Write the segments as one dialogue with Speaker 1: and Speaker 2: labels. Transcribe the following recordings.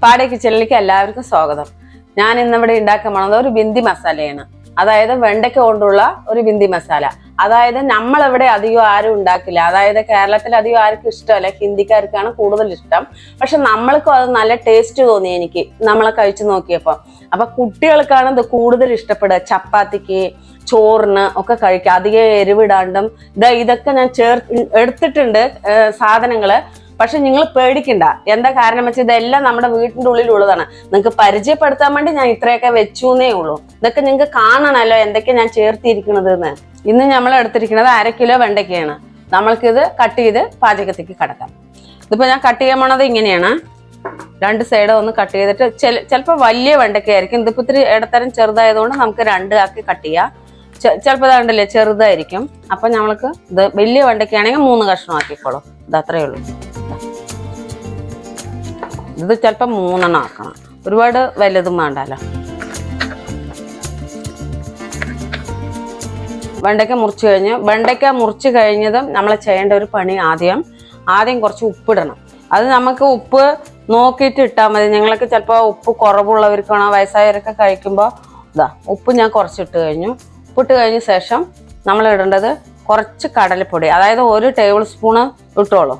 Speaker 1: പാടെ കിച്ചണിലേക്ക് എല്ലാവർക്കും സ്വാഗതം. ഞാൻ ഇന്നിവിടെ ഉണ്ടാക്കാൻ പോണത് ഒരു ബിന്ദി മസാലയാണ്. അതായത് വെണ്ടയ്ക്ക കൊണ്ടുള്ള ഒരു ബിന്ദി മസാല. അതായത് നമ്മളിവിടെ അധികം ആരും ഉണ്ടാക്കില്ല. അതായത് കേരളത്തിൽ അധികം ആർക്കും ഇഷ്ടമല്ല, ഹിന്ദിക്കാർക്കാണ് കൂടുതൽ ഇഷ്ടം. പക്ഷെ നമ്മൾക്കും അത് നല്ല ടേസ്റ്റ് തോന്നി എനിക്ക് നമ്മളെ കഴിച്ചു നോക്കിയപ്പോൾ. അപ്പൊ കുട്ടികൾക്കാണ് ഇത് കൂടുതൽ ഇഷ്ടപ്പെടുക. ചപ്പാത്തിക്ക്, ചോറിന് ഒക്കെ കഴിക്കുക. അധികം എരിവിടാണ്ടും ഇതൊക്കെ ഞാൻ എടുത്തിട്ടുണ്ട് സാധനങ്ങള്. പക്ഷെ നിങ്ങൾ പേടിക്കണ്ട. എന്താ കാരണം വെച്ചാൽ ഇതെല്ലാം നമ്മുടെ വീട്ടിന്റെ ഉള്ളിലുള്ളതാണ്. നിങ്ങൾക്ക് പരിചയപ്പെടുത്താൻ വേണ്ടി ഞാൻ ഇത്രയൊക്കെ വെച്ചൂന്നേ ഉള്ളൂ. ഇതൊക്കെ നിങ്ങൾക്ക് കാണണമല്ലോ എന്തൊക്കെ ഞാൻ ചേർത്തിരിക്കുന്നത് എന്ന്. ഇന്ന് നമ്മൾ എടുത്തിരിക്കുന്നത് 1/2 കിലോ വെണ്ടയ്ക്കയാണ്. നമ്മൾക്കിത് കട്ട് ചെയ്ത് പാചകത്തേക്ക് കടക്കാം. ഇതിപ്പോ ഞാൻ കട്ട് ചെയ്യാൻ പോണത് ഇങ്ങനെയാണ്. 2 സൈഡ് ഒന്ന് കട്ട് ചെയ്തിട്ട് ചിലപ്പോൾ വലിയ വെണ്ടയ്ക്കായിരിക്കും. ഇതിപ്പോ ഇത്തിരി ഇടത്തരം ചെറുതായതുകൊണ്ട് നമുക്ക് 2 ആക്കി കട്ട് ചെയ്യാം. ചിലപ്പോൾ ഇതാണ്ടല്ലേ ചെറുതായിരിക്കും. അപ്പൊ നമ്മൾക്ക് ഇത് വലിയ വെണ്ടയ്ക്കാണെങ്കിൽ 3 കഷ്ണം ആക്കിക്കോളും. ഇത് അത്രയേ ഉള്ളൂ. ഇത് ചിലപ്പോൾ 3 എണ്ണം ആക്കണം. ഒരുപാട് വലുതും വേണ്ടല്ലോ. വെണ്ടയ്ക്ക മുറിച്ച് കഴിഞ്ഞതും നമ്മൾ ചെയ്യേണ്ട ഒരു പണി ആദ്യം കുറച്ച് ഉപ്പിടണം. അത് നമുക്ക് ഉപ്പ് നോക്കിയിട്ട് ഇട്ടാൽ മതി. ഞങ്ങൾക്ക് ചിലപ്പോൾ ഉപ്പ് കുറവുള്ളവർക്കാണോ വയസ്സായവരൊക്കെ കഴിക്കുമ്പോൾ ഉപ്പ് ഞാൻ കുറച്ചിട്ട് കഴിഞ്ഞു. ഉപ്പിട്ട് കഴിഞ്ഞ ശേഷം നമ്മൾ ഇടേണ്ടത് കുറച്ച് കടലപ്പൊടി, അതായത് 1 ടേബിൾ സ്പൂണ് ഇട്ടോളൂ.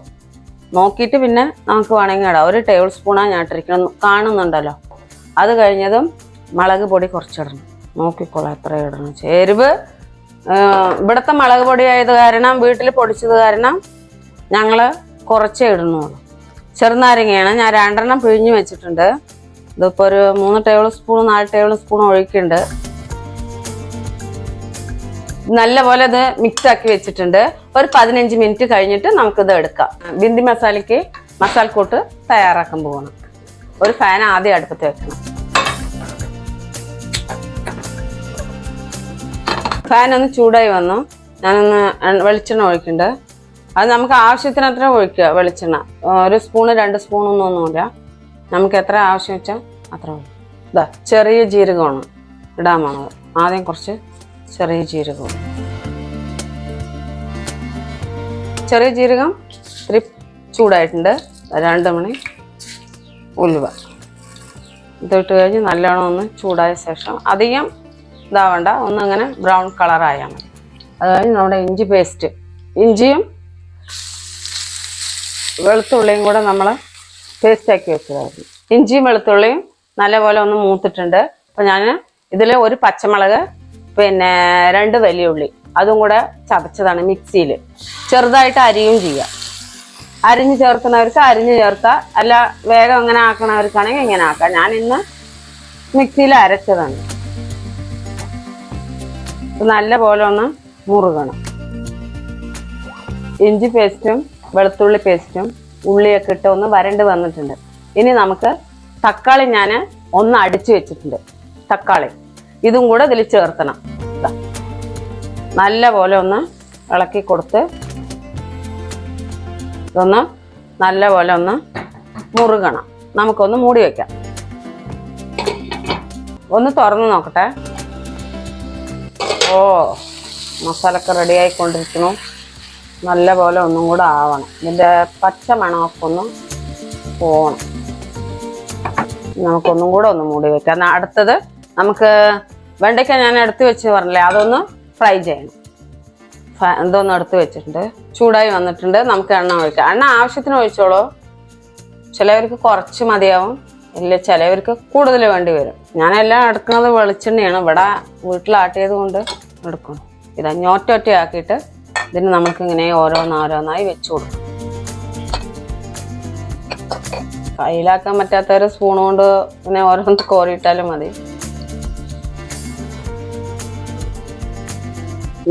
Speaker 1: നോക്കിയിട്ട് പിന്നെ നമുക്ക് വേണമെങ്കിൽ ഇടാം. 1 ടേബിൾ സ്പൂണാണ് ഞാൻ ഇട്ടിരിക്കണം, കാണുന്നുണ്ടല്ലോ. അത് കഴിഞ്ഞതും മുളക് പൊടി കുറച്ചിടണം. നോക്കിക്കോളാം എത്ര ഇടണം. എരിവ് ഇവിടുത്തെ മുളക് പൊടി ആയത് കാരണം, വീട്ടിൽ പൊടിച്ചത് കാരണം ഞങ്ങൾ കുറച്ചേ ഇടുന്നുള്ളൂ. ചെറുനാരങ്ങയാണ് ഞാൻ 2 എണ്ണം പിഴിഞ്ഞ് വെച്ചിട്ടുണ്ട്. ഇതിപ്പോൾ ഒരു 3 ടേബിൾ സ്പൂൺ 4 ടേബിൾ സ്പൂൺ ഒഴിക്കുന്നുണ്ട്. നല്ലപോലെ ഇത് മിക്സ് ആക്കി വെച്ചിട്ടുണ്ട്. ഒരു 15 മിനിറ്റ് കഴിഞ്ഞിട്ട് നമുക്കിത് എടുക്കാം. ബിന്ദി മസാലയ്ക്ക് മസാലക്കൂട്ട് തയ്യാറാക്കാൻ പോകണം. ഒരു ഫാൻ ആദ്യം അടുപ്പത്ത് വെക്കണം. ഫാൻ ഒന്ന് ചൂടായി വന്നു. ഞാനൊന്ന് വെളിച്ചെണ്ണ ഒഴിക്കുന്നുണ്ട്. അത് നമുക്ക് ആവശ്യത്തിന് അത്ര ഒഴിക്കുക. വെളിച്ചെണ്ണ 1 സ്പൂണ് 2 സ്പൂണൊന്നുമില്ല. നമുക്ക് എത്ര ആവശ്യം വെച്ചാൽ അത്ര ഒഴിക്കും. ചെറിയ ജീരകമാണ് ഇടാൻ പോണത്. ആദ്യം കുറച്ച് ചെറിയ ജീരകം ഇത്തിരി ചൂടായിട്ടുണ്ട്. 2 മണി ഉലുവ ഇതിട്ട് കഴിഞ്ഞ് നല്ലോണം ഒന്ന് ചൂടായ ശേഷം അധികം ഇതാവണ്ട, ഒന്നിങ്ങനെ ബ്രൗൺ കളറായാൽ മതി. അത് കഴിഞ്ഞ് നമ്മുടെ ഇഞ്ചി പേസ്റ്റ്, ഇഞ്ചിയും വെളുത്തുള്ളിയും കൂടെ നമ്മൾ പേസ്റ്റാക്കി വെച്ചതായിരുന്നു. ഇഞ്ചിയും വെളുത്തുള്ളിയും നല്ലപോലെ ഒന്ന് മൂത്തിട്ടുണ്ട്. അപ്പം ഞാൻ ഇതിൽ 1 പച്ചമുളക്, പിന്നെ 2 വലിയ ഉള്ളി അതും കൂടെ ചതച്ചതാണ് മിക്സിയിൽ. ചെറുതായിട്ട് അരിയും ചെയ്യുക. അരിഞ്ഞ് ചേർക്കുന്നവർക്ക് അരിഞ്ഞ് ചേർക്കുക, അല്ല വേഗം അങ്ങനെ ആക്കണവർക്കാണെങ്കിൽ ഇങ്ങനെ ആക്കാം. ഞാൻ ഇന്ന് മിക്സിയിൽ അരച്ചതാണ്. നല്ല പോലെ ഒന്ന് മുറുകണം. ഇഞ്ചി പേസ്റ്റും വെളുത്തുള്ളി പേസ്റ്റും ഉള്ളിയൊക്കെ ഇട്ട് ഒന്ന് വരണ്ട് വന്നിട്ടുണ്ട്. ഇനി നമുക്ക് തക്കാളി ഞാൻ ഒന്ന് അടിച്ചു വെച്ചിട്ടുണ്ട്. തക്കാളി ഇതും കൂടെ ഇതിൽ ചേർക്കണം. നല്ല പോലെ ഒന്ന് ഇളക്കി കൊടുത്ത് ഇതൊന്ന് നല്ല പോലെ ഒന്ന് മുറുകണം. നമുക്കൊന്ന് മൂടി വയ്ക്കാം. ഒന്ന് തുറന്ന് നോക്കട്ടെ. മസാലയൊക്കെ റെഡി ആയിക്കൊണ്ടിരിക്കുന്നു. നല്ല പോലെ ഒന്നും കൂടെ ആവണം. ഇതിൻ്റെ പച്ച മണമൊക്കെ ഒന്ന് പോകണം. നമുക്കൊന്നും കൂടെ ഒന്ന് മൂടി വയ്ക്കാം. അടുത്തത് നമുക്ക് വെണ്ടയ്ക്ക ഞാൻ എടുത്ത് വെച്ച് പറഞ്ഞില്ലേ, അതൊന്ന് ഫ്രൈ ചെയ്യണം. ഇതൊന്ന് എടുത്ത് വെച്ചിട്ടുണ്ട്. ചൂടായി വന്നിട്ടുണ്ട്. നമുക്ക് എണ്ണ ഒഴിക്കാം. എണ്ണ ആവശ്യത്തിന് ഒഴിച്ചോളൂ. ചിലവർക്ക് കുറച്ച് മതിയാവും, ഇല്ല ചിലവർക്ക് കൂടുതൽ വേണ്ടി വരും. ഞാനെല്ലാം എടുക്കുന്നത് വെളിച്ചെണ്ണയാണ്. ഇവിടെ വീട്ടിലാട്ടിയത് കൊണ്ട് എടുക്കണം. ഇതാ ഞൊറ്റൊറ്റയാക്കിയിട്ട് ഇതിന് നമുക്കിങ്ങനെ ഓരോന്നായി വെച്ച് കൊടുക്കും. കയ്യിലാക്കാൻ പറ്റാത്തവർ സ്പൂൺ കൊണ്ട് ഇങ്ങനെ ഓരോന്ന് കോരിയിട്ടാലും മതി.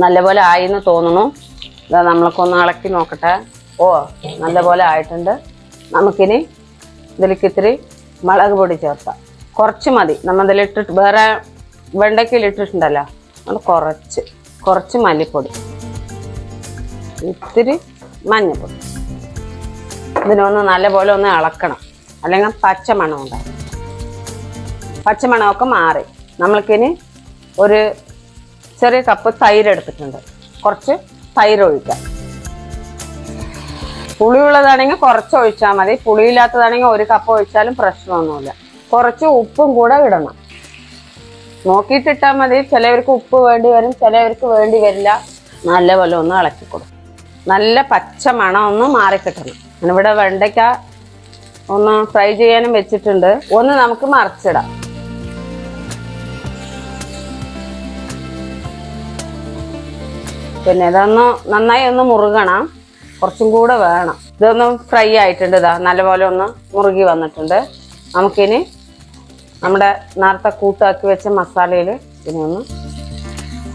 Speaker 1: നല്ലപോലെ ആയിന്ന് തോന്നുന്നു. ഇതാ നമ്മളൊക്കെ ഇളക്കി നോക്കട്ടെ. നല്ലപോലെ ആയിട്ടുണ്ട്. നമുക്കിനി ഇതിലേക്ക് ഇത്തിരി മുളക് പൊടി ചേർക്കാം. കുറച്ച് മതി. നമ്മൾ ഇതിലിട്ടിട്ട് വേറെ വെണ്ടയ്ക്കയിൽ ഇട്ടിട്ടുണ്ടല്ലോ, അത് കുറച്ച് മല്ലിപ്പൊടി, ഇത്തിരി മഞ്ഞൾപ്പൊടി. ഇതിനൊന്ന് നല്ലപോലെ ഒന്ന് ഇളക്കണം, അല്ലെങ്കിൽ പച്ചമണം ഉണ്ടാകും. പച്ചമണമൊക്കെ മാറി നമ്മൾക്കിനി ഒരു ചെറിയ കപ്പ് തൈര് എടുത്തിട്ടുണ്ട്. കുറച്ച് തൈര് ഒഴിക്കാം. പുളിയുള്ളതാണെങ്കിൽ കുറച്ച് ഒഴിച്ചാൽ മതി, പുളിയില്ലാത്തതാണെങ്കിൽ 1 കപ്പ് ഒഴിച്ചാലും പ്രശ്നമൊന്നുമില്ല. കുറച്ച് ഉപ്പും കൂടെ ഇടണം, നോക്കിയിട്ടിട്ടാൽ മതി. ചിലവർക്ക് ഉപ്പ് വേണ്ടി വരും, ചിലവർക്ക് വേണ്ടി വരില്ല. നല്ലപോലെ ഒന്ന് ഇളക്കി കൊടുക്കും. നല്ല പച്ച മണം ഒന്ന് മാറിക്കിട്ടണം. ഞാനിവിടെ വെണ്ടയ്ക്ക ഒന്ന് ഫ്രൈ ചെയ്യാനും വെച്ചിട്ടുണ്ട്. ഒന്ന് നമുക്ക് മറിച്ചിടാം. പിന്നെ ഇതൊന്ന് നന്നായി ഒന്ന് മുറുകണം, കുറച്ചും കൂടെ വേണം. ഇതൊന്ന് ഫ്രൈ ആയിട്ടുണ്ട്, ഇതാ നല്ലപോലെ ഒന്ന് മുറുകി വന്നിട്ടുണ്ട്. നമുക്കിനി നമ്മുടെ നേരത്തെ കൂട്ടാക്കി വെച്ച മസാലയിൽ ഇതിനെ ഒന്ന്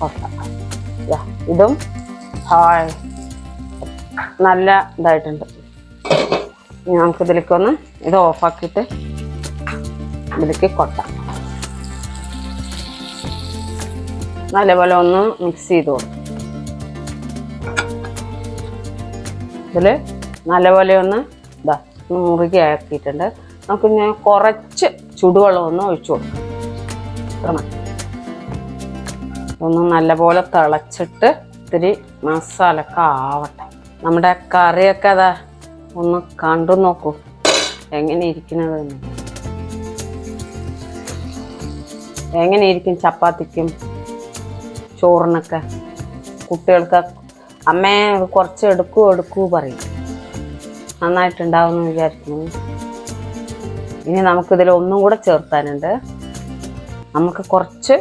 Speaker 1: കൊട്ടാം. ഇതും നല്ല ഇതായിട്ടുണ്ട്. ഇനി നമുക്കിതിലേക്കൊന്ന് ഇത് ഓഫാക്കിയിട്ട് ഇതിലേക്ക് കൊട്ടാം. നല്ലപോലെ ഒന്ന് മിക്സ് ചെയ്ത് കൊടുക്കും. ഇതിൽ നല്ലപോലെ ഒന്ന് ഇതാ മുറുകി ആക്കിയിട്ടുണ്ട്. നമുക്ക് ഞാൻ കുറച്ച് ചുടുവെള്ളം ഒന്ന് ഒഴിച്ചു കൊടുക്കാം. ഒന്ന് നല്ലപോലെ തിളച്ചിട്ട് ഇത്തിരി മസാലയൊക്കെ ആവട്ടെ. നമ്മുടെ കറിയൊക്കെ അതാ ഒന്ന് കണ്ടു നോക്കൂ എങ്ങനെ ഇരിക്കുന്നത്. എങ്ങനെ ഇരിക്കും ചപ്പാത്തിക്കും ചോറിനൊക്കെ. കുട്ടികൾക്ക് അമ്മേ കുറച്ച് എടുക്കൂ പറയും. നന്നായിട്ടുണ്ടാവുമെന്ന് വിചാരിക്കുന്നു. ഇനി നമുക്കിതിൽ ഒന്നും കൂടെ ചേർത്താനുണ്ട്. നമുക്ക് കുറച്ച്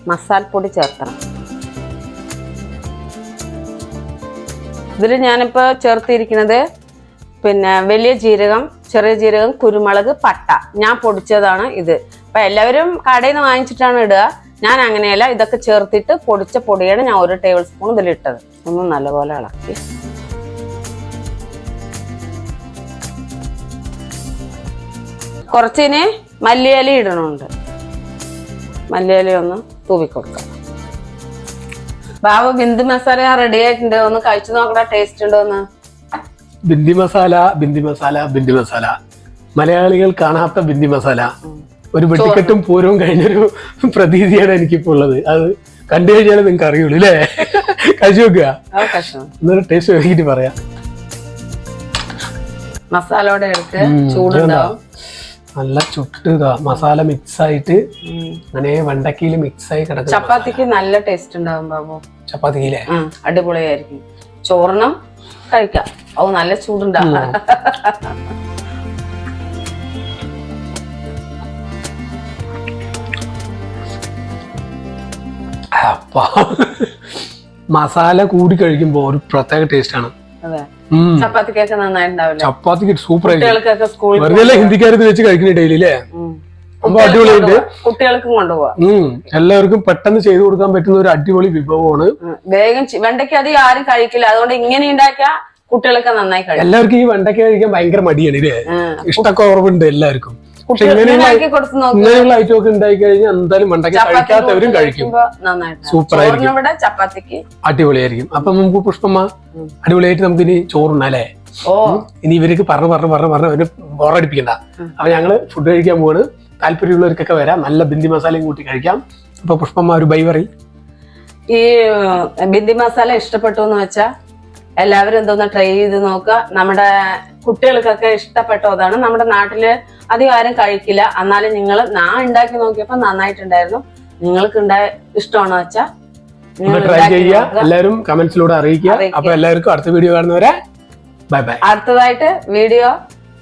Speaker 1: മസാലപ്പൊടി ചേർക്കണം. ഇതിൽ ഞാനിപ്പോൾ ചേർത്തിരിക്കുന്നത് പിന്നെ വലിയ ജീരകം, ചെറിയ ജീരകം, കുരുമുളക്, പട്ട ഞാൻ പൊടിച്ചതാണ് ഇത്. അപ്പം എല്ലാവരും കടയിൽ നിന്ന് വാങ്ങിച്ചിട്ടാണ് ഇടുക. ഞാൻ അങ്ങനെയല്ല, ഇതൊക്കെ ചേർത്തിട്ട് പൊടിച്ച പൊടിയാണ് ഞാൻ 1 ടേബിൾ സ്പൂൺ ഇതിലിട്ടത്. ഒന്ന് നല്ലപോലെ ഇളക്കി കുറച്ചിന് മല്ലിയില ഇടണുണ്ട്. മല്ലിയില ഒന്ന് തൂവിക്കൊടുക്കാം. ബാബു ബിന്ദി മസാല റെഡി ആയിട്ടുണ്ട്, ഒന്ന് കഴിച്ചു നോക്കടാ, ടേസ്റ്റ് ഉണ്ടോ എന്ന്.
Speaker 2: ബിന്ദി മസാല മലയാളികൾ കാണാത്ത ബിന്ദി മസാല. ഒരു വെട്ടിക്കെട്ടും പൂരവും കഴിഞ്ഞൊരു പ്രതീതിയാണ് എനിക്കിപ്പോ ഉള്ളത്. അത് കണ്ടു കഴിഞ്ഞാൽ നിങ്ങൾക്ക് അറിയുള്ളൂ അല്ലേ? കഴിച്ചു നോക്കുക, എന്നൊരു ടേസ്റ്റ് നോക്കിട്ട് പറയാം.
Speaker 1: മസാലയോടെ എടുത്ത് ചൂടുണ്ടാവും.
Speaker 2: നല്ല ചുട്ടുക മസാല മിക്സ് ആയിട്ട് അങ്ങനെ വെണ്ടക്കയില് മിക്സ് ആയി കിടക്കും.
Speaker 1: ചപ്പാത്തിക്ക് നല്ല ടേസ്റ്റ് ഉണ്ടാവും ബാബു.
Speaker 2: ചപ്പാത്തിയിലെ
Speaker 1: അടിപൊളിയായിരിക്കും. ചോറിനും കഴിക്കാം. ഓ നല്ല ചൂടുണ്ടാവും.
Speaker 2: മസാല കൂടി കഴിക്കുമ്പോ ഒരു പ്രത്യേക ടേസ്റ്റ് ആണ്.
Speaker 1: ചപ്പാത്തിക്കൊക്കെ നന്നായിട്ടുണ്ടാവില്ല.
Speaker 2: ചപ്പാത്തിക്ക് സൂപ്പർ
Speaker 1: കുട്ടികൾക്കൊക്കെ സ്കൂളിൽ
Speaker 2: വെറുതെ ഹിന്ദിക്കാരത്ത് വെച്ച് കഴിക്കുന്ന ഡെയിലി അല്ലേ? അപ്പൊ അടിപൊളിയായിട്ട്
Speaker 1: കുട്ടികൾക്കും കൊണ്ടുപോവാം.
Speaker 2: എല്ലാവർക്കും പെട്ടെന്ന് ചെയ്തു കൊടുക്കാൻ പറ്റുന്ന ഒരു അടിപൊളി വിഭവമാണ്.
Speaker 1: വേഗം വെണ്ടയ്ക്ക് അധികം ആരും കഴിക്കില്ല, അതുകൊണ്ട് ഇങ്ങനെ ഉണ്ടാക്കിയ കുട്ടികളൊക്കെ നന്നായി കഴിക്കും.
Speaker 2: എല്ലാവർക്കും ഈ വെണ്ടയ്ക്ക കഴിക്കാൻ ഭയങ്കര മടിയാണ് ഇല്ലേ? ഇഷ്ടക്കുറവുണ്ട് എല്ലാവർക്കും. പക്ഷെ ഇങ്ങനെയുള്ള ഐറ്റം ഒക്കെ ഉണ്ടായി കഴിഞ്ഞാൽ എന്തായാലും വെണ്ടയ്ക്ക കഴിക്കാത്തവരും കഴിക്കും. സൂപ്പർ ആയിരിക്കും,
Speaker 1: ചപ്പാത്തിക്ക്
Speaker 2: അടിപൊളിയായിരിക്കും. അപ്പൊ നമുക്ക് പുഷ്പമ്മ അടിപൊളിയായിട്ട് നമുക്ക് ഇനി ചോറുണ്ടല്ലേ? ഇനി ഇവർക്ക് പറഞ്ഞ് അവര് ബോറടിപ്പിക്കണ്ട. അപ്പൊ ഞങ്ങള് ഫുഡ് കഴിക്കാൻ പോവാണ്. താല്പര്യമുള്ളവർക്കൊക്കെ വരാം, നല്ല ബിന്ദി മസാലയും കൂട്ടി കഴിക്കാം. അപ്പൊ പുഷ്പമ്മ ഒരു ബൈ പറയും.
Speaker 1: ഈ ബിന്ദി മസാല ഇഷ്ടപ്പെട്ടു എന്ന് വെച്ചാ എല്ലാവരും എന്തോന്ന് ട്രൈ ചെയ്ത് നോക്കുക. നമ്മുടെ കുട്ടികൾക്കൊക്കെ ഇഷ്ടപ്പെട്ടതാണ്. നമ്മുടെ നാട്ടില് അധികം ആരും കഴിക്കില്ല. എന്നാലും ഞാൻ ഉണ്ടാക്കി നോക്കിയപ്പോ നന്നായിട്ടുണ്ടായിരുന്നു. നിങ്ങൾക്ക് ഇഷ്ടമാണോ വെച്ചാ
Speaker 2: ട്രൈ ചെയ്യുക. എല്ലാവരും കമന്റ്സിലൂടെ അറിയിക്കുക. അപ്പൊ എല്ലാവർക്കും അടുത്ത വീഡിയോ കാണുന്നവരെ ബൈ ബൈ.
Speaker 1: അടുത്തതായിട്ട് വീഡിയോ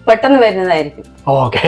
Speaker 1: പെട്ടെന്ന് വരുന്നതായിരിക്കും.
Speaker 2: ഓക്കെ.